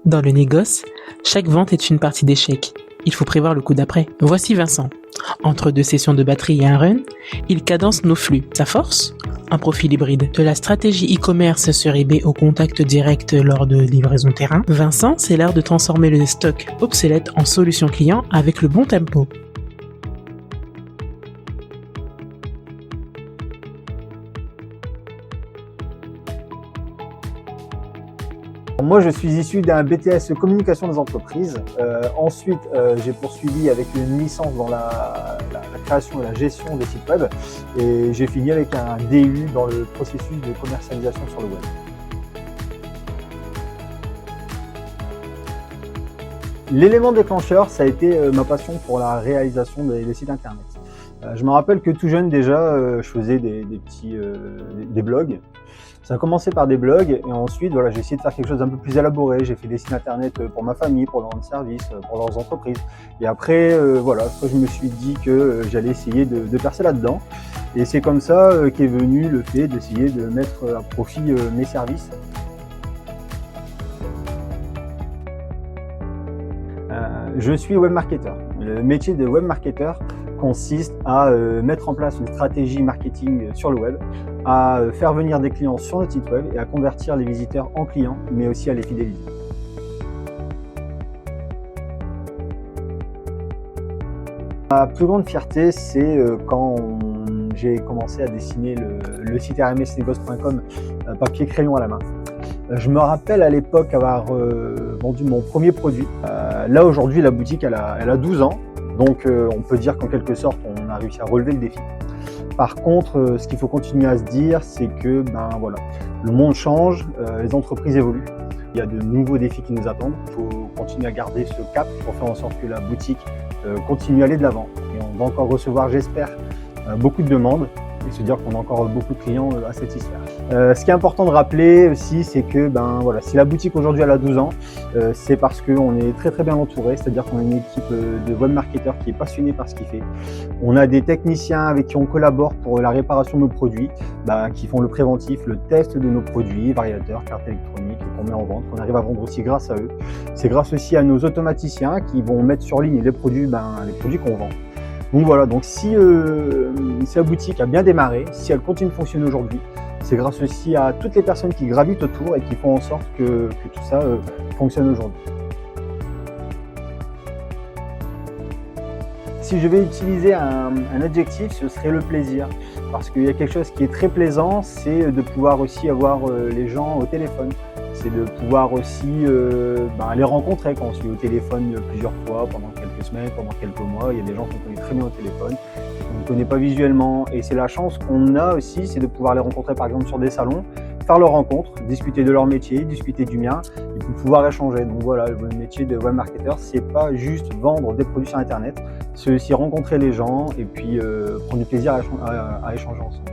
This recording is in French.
Dans le négoce, chaque vente est une partie d'échec. Il faut prévoir le coup d'après. Voici Vincent. Entre 2 sessions de batterie et un run, il cadence nos flux. Sa force ? Un profil hybride. De la stratégie e-commerce sur eBay au contact direct lors de livraison terrain, Vincent, c'est l'art de transformer le stock obsolète en solution client avec le bon tempo. Moi, je suis issu d'un BTS communication des entreprises. Ensuite, j'ai poursuivi avec une licence dans la création et la gestion des sites web. Et j'ai fini avec un DU dans le processus de commercialisation sur le web. L'élément déclencheur, ça a été ma passion pour la réalisation des sites internet. Je me rappelle que tout jeune déjà, je faisais des blogs. Ça a commencé par des blogs et ensuite voilà, j'ai essayé de faire quelque chose d'un peu plus élaboré. J'ai fait des sites internet pour ma famille, pour leur rendre service, pour leurs entreprises. Et après, je me suis dit que j'allais essayer de percer là-dedans. Et c'est comme ça qu'est venu le fait d'essayer de mettre à profit mes services. Je suis webmarketeur. Le métier de webmarketeur consiste à mettre en place une stratégie marketing sur le web, à faire venir des clients sur notre site web et à convertir les visiteurs en clients, mais aussi à les fidéliser. Ma plus grande fierté, c'est quand j'ai commencé à dessiner le site rmsnegoce.com papier-crayon à la main. Je me rappelle à l'époque avoir vendu mon premier produit. Là aujourd'hui, la boutique elle a 12 ans, donc on peut dire qu'en quelque sorte, on a réussi à relever le défi. Par contre, ce qu'il faut continuer à se dire, c'est que le monde change, les entreprises évoluent. Il y a de nouveaux défis qui nous attendent. Il faut continuer à garder ce cap pour faire en sorte que la boutique continue à aller de l'avant. Et on va encore recevoir, j'espère, beaucoup de demandes et se dire qu'on a encore beaucoup de clients à satisfaire. Ce qui est important de rappeler aussi, c'est que si la boutique aujourd'hui elle a 12 ans, c'est parce qu'on est très très bien entouré, c'est-à-dire qu'on a une équipe de webmarketeurs qui est passionnée par ce qu'il fait. On a des techniciens avec qui on collabore pour la réparation de nos produits, qui font le préventif, le test de nos produits, variateurs, cartes électroniques qu'on met en vente, qu'on arrive à vendre aussi grâce à eux. C'est grâce aussi à nos automaticiens qui vont mettre sur ligne les produits qu'on vend. Donc voilà, si la boutique a bien démarré, si elle continue de fonctionner aujourd'hui, c'est grâce aussi à toutes les personnes qui gravitent autour et qui font en sorte que tout ça fonctionne aujourd'hui. Si je vais utiliser un adjectif, ce serait le plaisir. Parce qu'il y a quelque chose qui est très plaisant, c'est de pouvoir aussi avoir les gens au téléphone. C'est de pouvoir aussi les rencontrer quand on se fait au téléphone plusieurs fois, pendant quelques semaines, pendant quelques mois. Il y a des gens qu'on connaît très bien au téléphone, qu'on ne connaît pas visuellement. Et c'est la chance qu'on a aussi, c'est de pouvoir les rencontrer par exemple sur des salons, faire leur rencontre, discuter de leur métier, discuter du mien, et puis pouvoir échanger. Donc voilà, le métier de webmarketeur, c'est pas juste vendre des produits sur Internet, c'est aussi rencontrer les gens et puis prendre du plaisir à échanger ensemble.